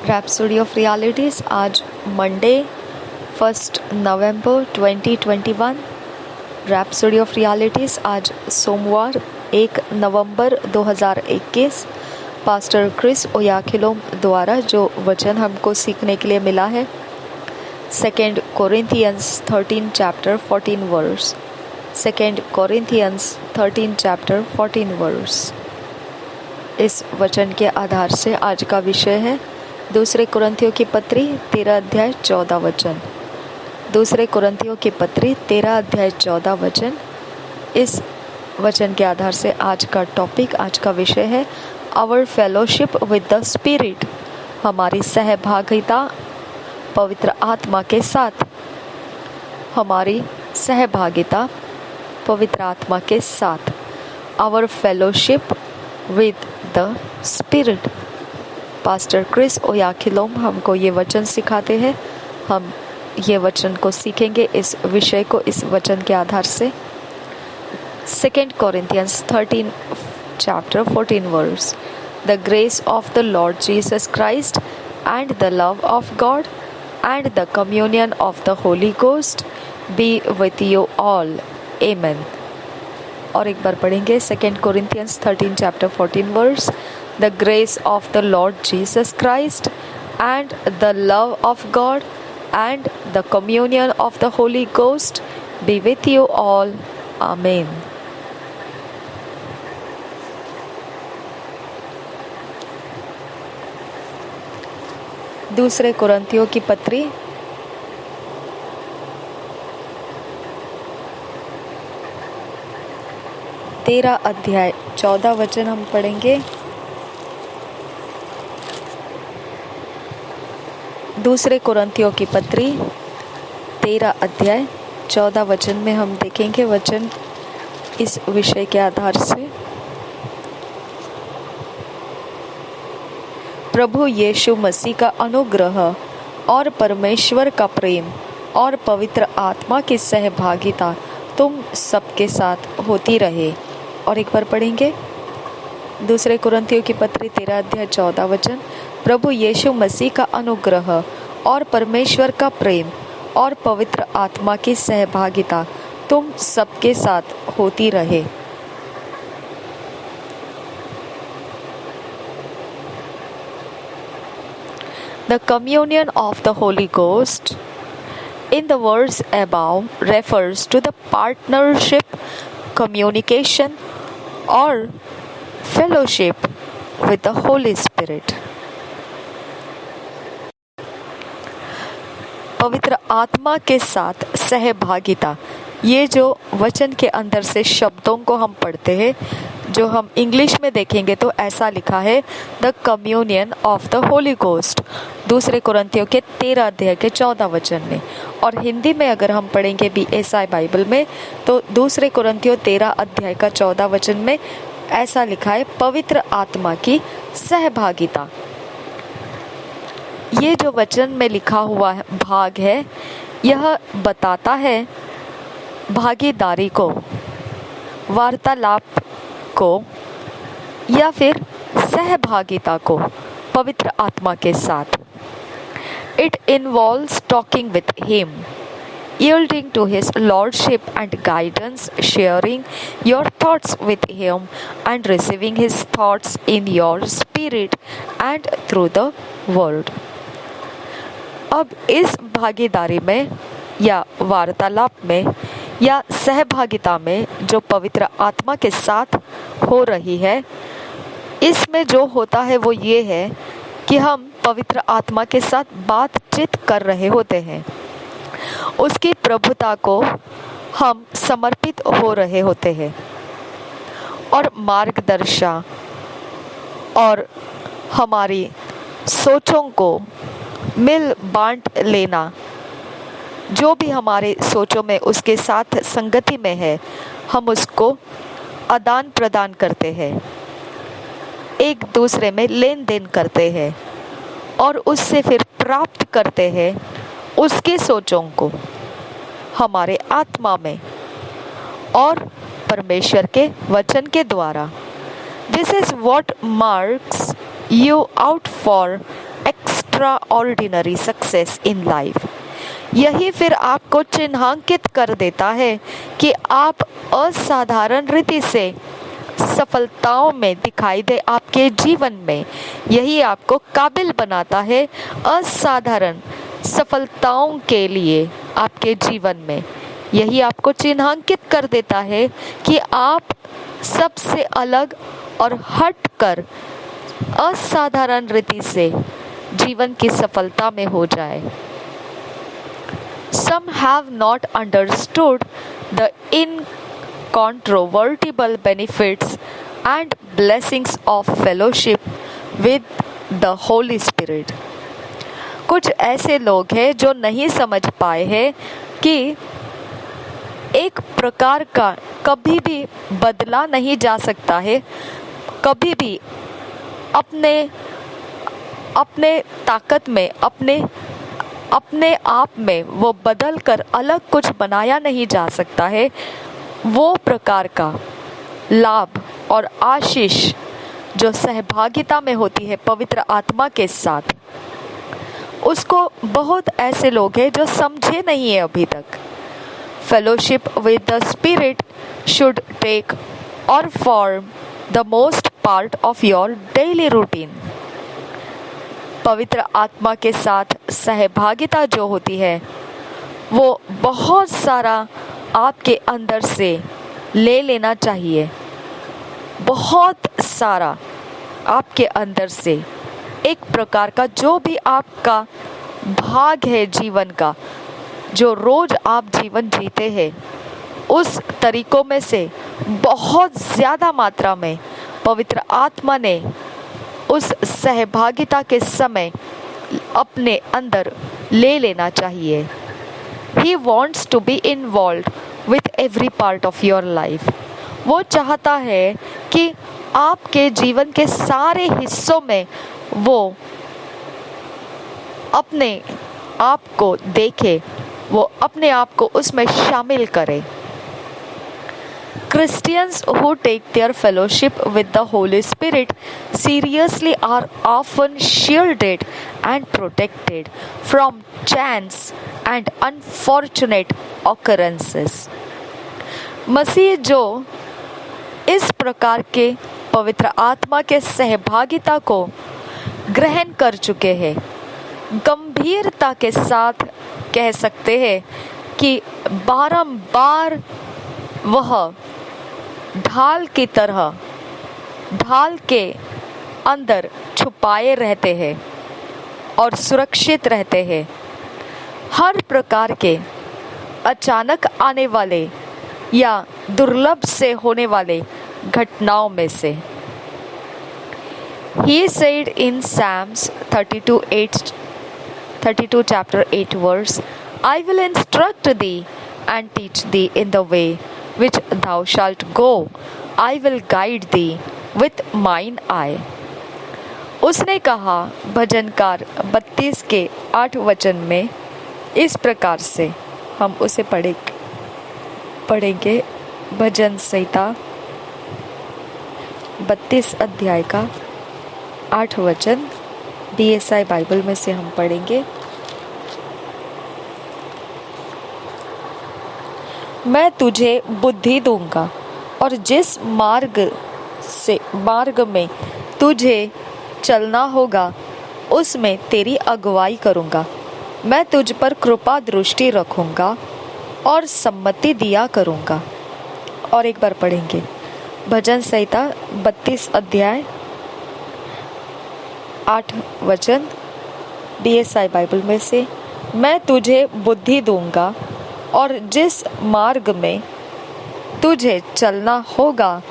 Rhapsody of realities आज Monday 1 November 2021। Rhapsody of realities आज सोमवार 1 नवंबर 2021। पास्टर क्रिस ओयाखिलोम द्वारा जो वचन हमको सीखने के लिए मिला है 2 Corinthians 13 chapter 14 verse. 2 Corinthians 13 chapter 14 verse. इस वचन के आधार से आज का विषय है 2 कुरिन्थियों की पत्री 13 अध्याय 14 वचन। 2 कुरिन्थियों की पत्री 13 अध्याय 14 वचन। इस वचन के आधार से आज का टॉपिक, आज का विषय है our fellowship with the spirit, हमारी सहभागिता पवित्र आत्मा के साथ। हमारी सहभागिता पवित्र आत्मा के साथ। Our fellowship with the spirit. Pastor Chris Oyakhilome हमको ये वचन सिखाते हैं। हम ये वचन को सीखेंगे, इस विषय को इस वचन के आधार से। 2 Corinthians 13 chapter 14 verse. The grace of the Lord Jesus Christ and the love of God and the communion of the Holy Ghost be with you all. Amen. और एक बार पढ़ेंगे 2 Corinthians 13 chapter 14 verse. The grace of the Lord Jesus Christ and the love of God and the communion of the Holy Ghost be with you all. Amen. दूसरे कुरिन्थियों की पत्री 13 अध्याय 14 वचन हम पढ़ेंगे। 2 कुरिन्थियों की पत्री 13 अध्याय 14 वचन में हम देखेंगे वचन इस विषय के आधार से। प्रभु यीशु मसीह का अनुग्रह और परमेश्वर का प्रेम और पवित्र आत्मा की सहभागिता तुम सबके साथ होती रहे। और एक बार पढ़ेंगे 2 कुरिन्थियों की पत्री 13 अध्याय 14 वचन। प्रभु यीशु मसीह का अनुग्रह और परमेश्वर का प्रेम और पवित्र आत्मा की सहभागिता तुम सबके साथ होती रहे। The communion of the Holy Ghost in the verse above refers to the partnership, communication, or fellowship with the Holy Spirit. पवित्र आत्मा के साथ सहभागिता, ये जो वचन के अंदर से शब्दों को हम पढ़ते हैं, जो हम इंग्लिश में देखेंगे तो ऐसा लिखा है the communion of the Holi ghost 2 कुरिन्थियों के 13 अध्याय के 14 वचन में। और हिंदी में अगर हम पढ़ेंगे BSI बाइबल में तो 2 कुरिन्थियों 13 अध्याय का 14 वचन में ऐसा लिखा है पवित्र आत्मा की सहभागिता। ये जो वचन में लिखा हुआ भाग है यह बताता है भागीदारी को, वार्तालाप को या फिर सहभागिता को पवित्र आत्मा के साथ। It involves talking with him, yielding to his lordship and guidance, sharing your thoughts with him and receiving his thoughts in your spirit and through the word. अब इस भागीदारी में या वार्तालाप में या सहभागिता में जो पवित्र आत्मा के साथ हो रही है, इसमें जो होता है वो ये है कि हम पवित्र आत्मा के साथ बातचीत कर रहे होते हैं, उसकी प्रभुता को हम समर्पित हो रहे होते हैं और मार्गदर्शन और हमारी सोचों को मिल बांट लेना, जो भी हमारे सोचों में उसके साथ संगति में है, हम उसको आदान प्रदान करते हैं, एक दूसरे में लेन देन करते हैं और उससे फिर प्राप्त करते हैं उसके सोचों को हमारे आत्मा में और परमेश्वर के वचन के द्वारा। This is what marks you out for extra extra ordinary success in life. यही फिर आपको चिन्हांकित कर देता है कि आप असाधारण रीति से सफलताओं में दिखाई दे आपके जीवन में। यही आपको काबिल बनाता है असाधारण सफलताओं के लिए आपके जीवन में। यही आपको चिन्हांकित कर देता है कि आप सबसे अलग और हटकर असाधारण रीति से जीवन की सफलता में हो जाए। Some have not understood the incontrovertible benefits and blessings of fellowship with the Holy Spirit. कुछ ऐसे लोग हैं जो नहीं समझ पाए हैं कि एक प्रकार का कभी भी बदला नहीं जा सकता है, कभी भी अपने ताकत में अपने आप में वो बदल कर अलग कुछ बनाया नहीं जा सकता है। वो प्रकार का लाभ और आशीष जो सहभागिता में होती है पवित्र आत्मा के साथ, उसको बहुत ऐसे लोग हैं जो समझे नहीं है अभी तक। Fellowship with the spirit should take और form the most part of your daily routine. पवित्र आत्मा के साथ सहभागिता जो होती है वो बहुत सारा आपके अंदर से ले लेना चाहिए, बहुत सारा आपके अंदर से एक प्रकार का जो भी आपका भाग है जीवन का, जो रोज आप जीवन जीते हैं, उस तरीकों में से बहुत ज़्यादा मात्रा में पवित्र आत्मा ने उस सहभागिता के समय अपने अंदर ले लेना चाहिए। He wants to be involved with every part of your life. वो चाहता है कि आपके जीवन के सारे हिस्सों में वो अपने आप को देखे, वो अपने आप को उसमें शामिल करे। Christians who take their fellowship with the Holy Spirit seriously are often shielded and protected from chance and unfortunate occurrences. मसीह जो इस प्रकार के पवित्र आत्मा के सहभागिता को ग्रहण कर चुके हैं, गंभीरता के साथ कह सकते हैं कि बारंबार वह ढाल की तरह ढाल के अंदर छुपाए रहते हैं और सुरक्षित रहते हैं हर प्रकार के अचानक आने वाले या दुर्लभ से होने वाले घटनाओं में से। He said in Psalms 32 chapter 8 verse, I will instruct thee and teach thee in the way which thou shalt go. I will guide thee with mine eye. उसने कहा भजनकार 32 के 8 वचन में इस प्रकार से, हम उसे पढ़ेंगे भजन संहिता 32 अध्याय का 8 वचन DSI बाइबल में से हम पढ़ेंगे। मैं तुझे बुद्धि दूंगा और जिस मार्ग में तुझे चलना होगा उसमें तेरी अगुवाई करूंगा। मैं तुझ पर कृपा दृष्टि रखूंगा और सम्मति दिया करूंगा। और एक बार पढ़ेंगे भजन संहिता 32 अध्याय 8 वचन DSI बाइबल में से, मैं तुझे बुद्धि दूंगा और जिस मार्ग में तुझे चलना होगा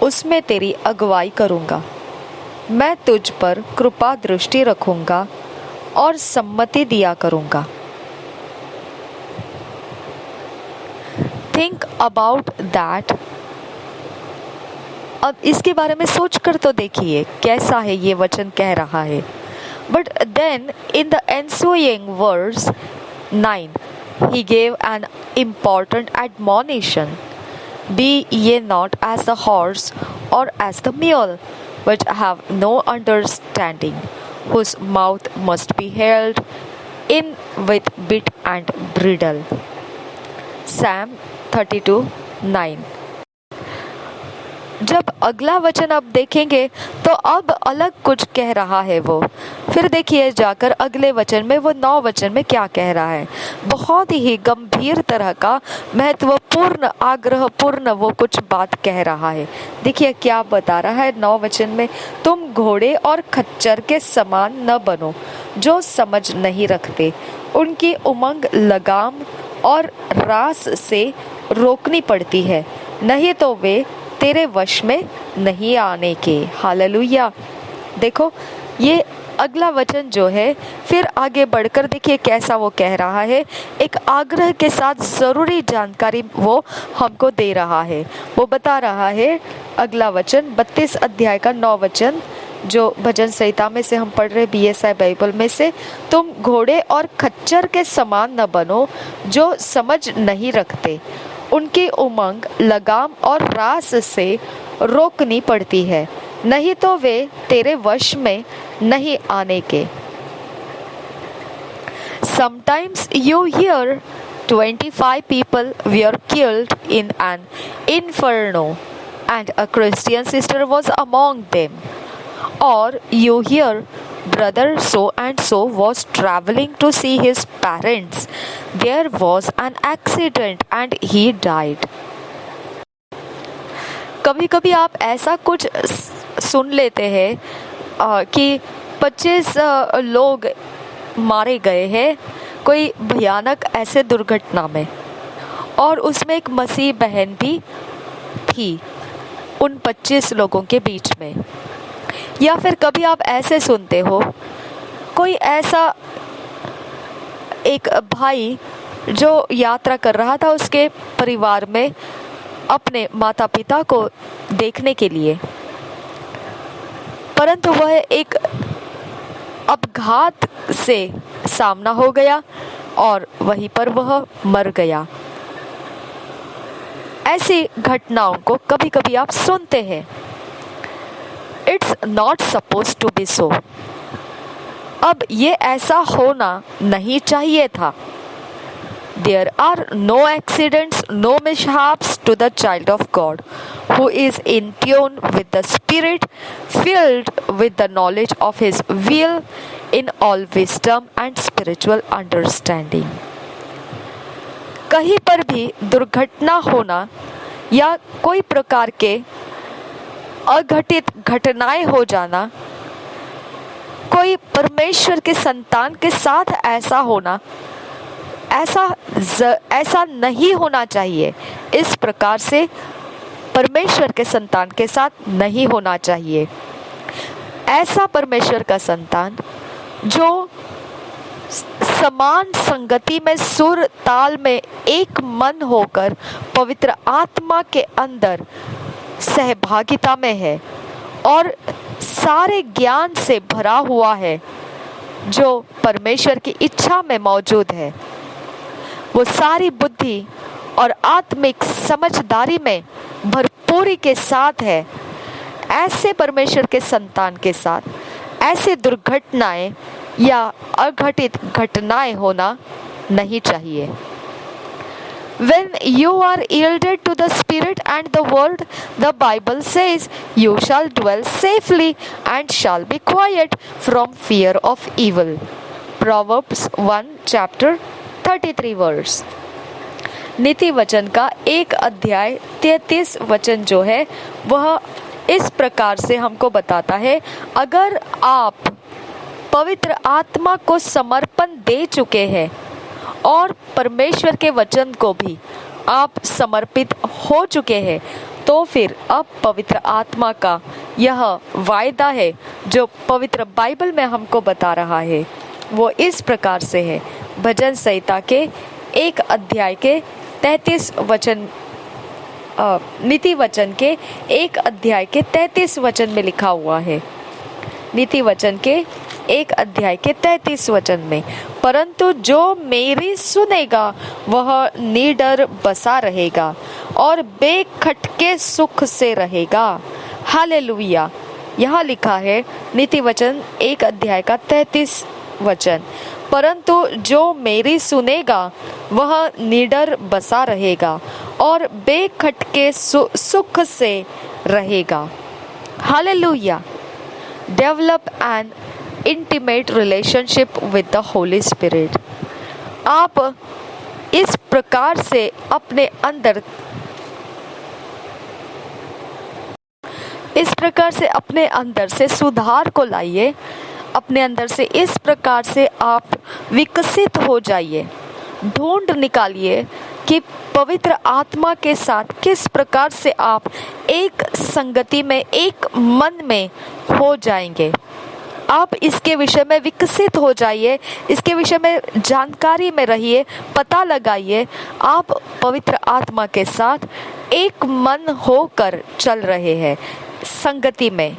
उसमें तेरी अगुवाई करूंगा। मैं तुझ पर कृपा दृष्टि रखूंगा और सम्मति दिया करूंगा। Think about that. अब इसके बारे में सोच कर तो देखिए कैसा है ये वचन कह रहा है। But then in the ensuing verse 9 he gave an important admonition. Be ye not as the horse or as the mule, which have no understanding, whose mouth must be held in with bit and bridle. Psalm 32:9। जब अगला वचन अब देखेंगे तो अब अलग कुछ कह रहा है वो। फिर देखिए जाकर अगले वचन में वो 9 वचन में क्या कह रहा है। बहुत ही गंभीर तरह का महत्वपूर्ण आग्रहपूर्ण वो कुछ बात कह रहा है। देखिए क्या बता रहा है 9 वचन में, तुम घोड़े और खच्चर के समान न बनो जो समझ नहीं रखते, उनकी उमंग लगाम और रास से रोकनी पड़ती है, नहीं तो वे तेरे वश में नहीं आने के। हालेलुया। देखो ये अगला वचन जो है फिर आगे बढ़कर देखिए कैसा वो कह रहा है। एक आग्रह के साथ जरूरी जानकारी वो हमको दे रहा है। वो बता रहा है अगला वचन 32 अध्याय का 9 वचन जो भजन संहिता में से हम पढ़ रहे BSI बाइबल में से, तुम घोड़े और खच्चर के समान न बनो जो समझ नहीं रखते, उनकी उमंग लगाम और रास से रोकनी पड़ती है, नहीं तो वे तेरे वश में नहीं आने के। Sometimes you hear 25 people were killed in an inferno and a Christian sister was among them. Or you hear brother so and so was traveling to see his parents. There was an accident and he died. कभी कभी आप ऐसा कुछ सुन लेते हैं कि 25 लोग मारे गए हैं कोई भयानक ऐसे दुर्घटना में, और उसमें एक मसीह बहन भी थी उन 25 लोगों के बीच में। या फिर कभी आप ऐसे सुनते हो कोई ऐसा एक भाई जो यात्रा कर रहा था उसके परिवार में अपने माता पिता को देखने के लिए, परंतु वह एक अपघात से सामना हो गया और वहीं पर वह मर गया। ऐसी घटनाओं को कभी कभी आप सुनते हैं। It's not suppose to be so. अब ये ऐसा होना नहीं चाहिए था। There are no accidents, no mishaps to the child of God who is in tune with the Spirit, filled with the knowledge of His will in all wisdom and spiritual understanding. कहीं पर भी दुर्घटना होना या कोई प्रकार के अघटित घटनाएं हो जाना, कोई परमेश्वर के संतान के साथ ऐसा होना, ऐसा नहीं होना चाहिए। इस प्रकार से परमेश्वर के संतान के साथ नहीं होना चाहिए। ऐसा परमेश्वर का संतान जो समान संगति में सुर ताल में एक मन होकर पवित्र आत्मा के अंदर सहभागिता में है और सारे ज्ञान से भरा हुआ है जो परमेश्वर की इच्छा में मौजूद है, वो सारी बुद्धि और आत्मिक समझदारी में भरपूरी के साथ है। ऐसे परमेश्वर के संतान के साथ ऐसे दुर्घटनाएं या अघटित घटनाएं होना नहीं चाहिए। When you are yielded to the Spirit and the Word, the Bible says, you shall dwell safely and shall be quiet from fear of evil. Proverbs 1 chapter 33 verse. नीति वचन का 1 अध्याय 33 वचन जो है वह इस प्रकार से हमको बताता है, अगर आप पवित्र आत्मा को समर्पण दे चुके हैं और परमेश्वर के वचन को भी आप समर्पित हो चुके हैं, तो फिर अब पवित्र आत्मा का यह वायदा है जो पवित्र बाइबल में हमको बता रहा है, वो इस प्रकार से है। भजन संहिता के 1 अध्याय के 33 वचन, नीति वचन के 1 अध्याय के 33 वचन में लिखा हुआ है। नीति वचन के 1 अध्याय के 33 वचन में, परंतु जो मेरी सुनेगा वह निडर बसा रहेगा और बेखटके सुख से रहेगा। हालेलुया। यहाँ लिखा है नीति वचन 1 अध्याय का 33 वचन, परंतु जो मेरी सुनेगा वह निडर बसा रहेगा और बेखटके सुख से रहेगा। Hallelujah. Develop an intimate relationship with the Holi spirit. आप इस प्रकार से अपने अंदर से सुधार को लाइए, अपने अंदर से इस प्रकार से आप विकसित हो जाइए। ढूंढ निकालिए कि पवित्र आत्मा के साथ किस प्रकार से आप एक संगति में, एक मन में हो जाएंगे। आप इसके विषय में विकसित हो जाइए, इसके विषय में जानकारी में रहिए, पता लगाइए। आप पवित्र आत्मा के साथ एक मन होकर चल रहे हैं संगति में।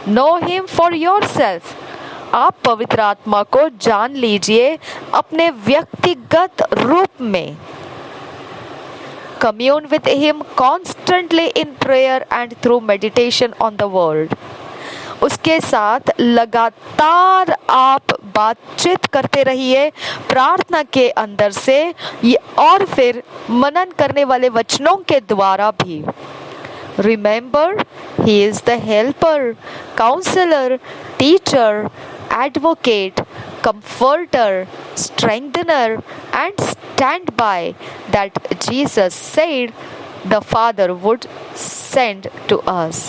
Know him for yourself. आप पवित्र आत्मा को जान लीजिए अपने व्यक्तिगत रूप में। Commune with him constantly in prayer and through meditation on the word. उसके साथ लगातार आप बातचीत करते रहिए प्रार्थना के अंदर से और फिर मनन करने वाले वचनों के द्वारा भी। Remember, he is the helper, counselor, teacher, advocate, comforter, strengthener, and standby that Jesus said the Father would send to us.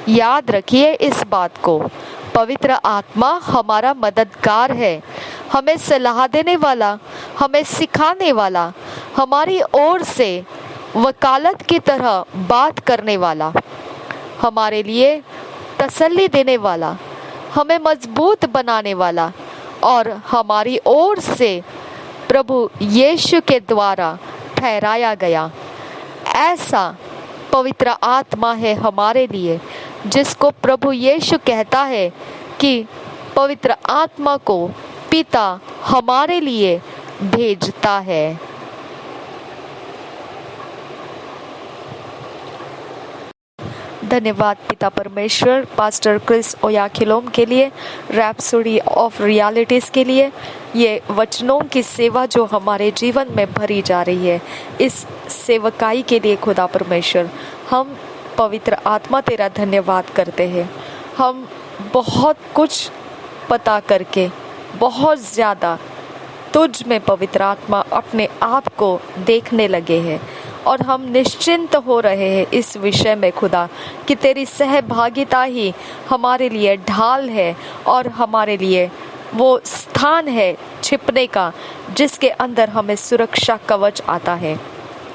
याद रखिए इस बात को, पवित्र आत्मा हमारा मददगार है, हमें सलाह देने वाला, हमें सिखाने वाला, हमारी ओर से वकालत की तरह बात करने वाला, हमारे लिए तसल्ली देने वाला, हमें मजबूत बनाने वाला और हमारी ओर से प्रभु यीशु के द्वारा ठहराया गया ऐसा पवित्र आत्मा है हमारे लिए, जिसको प्रभु यीशु कहता है कि पवित्र आत्मा को पिता हमारे लिए भेजता है। धन्यवाद पिता परमेश्वर पास्टर क्रिस ओयाखिलोम के लिए, रैप्सोडी ऑफ रियलिटीज़ के लिए, ये वचनों की सेवा जो हमारे जीवन में भरी जा रही है, इस सेवकाई के लिए खुदा परमेश्वर हम पवित्र आत्मा तेरा धन्यवाद करते हैं। हम बहुत कुछ पता करके बहुत ज़्यादा तुझ में पवित्र आत्मा अपने आप को देखने लगे हैं और हम निश्चिंत हो रहे हैं इस विषय में खुदा कि तेरी सहभागिता ही हमारे लिए ढाल है और हमारे लिए वो स्थान है छिपने का जिसके अंदर हमें सुरक्षा कवच आता है,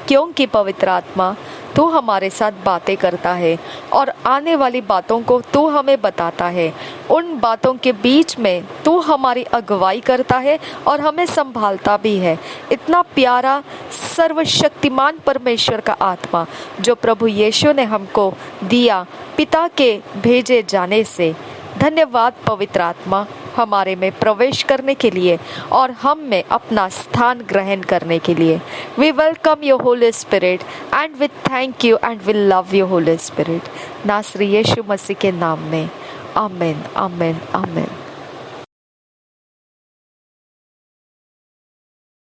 क्योंकि पवित्र आत्मा तू हमारे साथ बातें करता है और आने वाली बातों को तू हमें बताता है। उन बातों के बीच में तू हमारी अगुवाई करता है और हमें संभालता भी है। इतना प्यारा सर्वशक्तिमान परमेश्वर का आत्मा जो प्रभु यीशु ने हमको दिया पिता के भेजे जाने से। धन्यवाद पवित्र आत्मा हमारे में प्रवेश करने के लिए और हम में अपना स्थान ग्रहण करने के लिए। We welcome your holy spirit and we thank you and we love you holy spirit. नासरी यीशु मसीह के नाम में आमीन आमीन आमीन।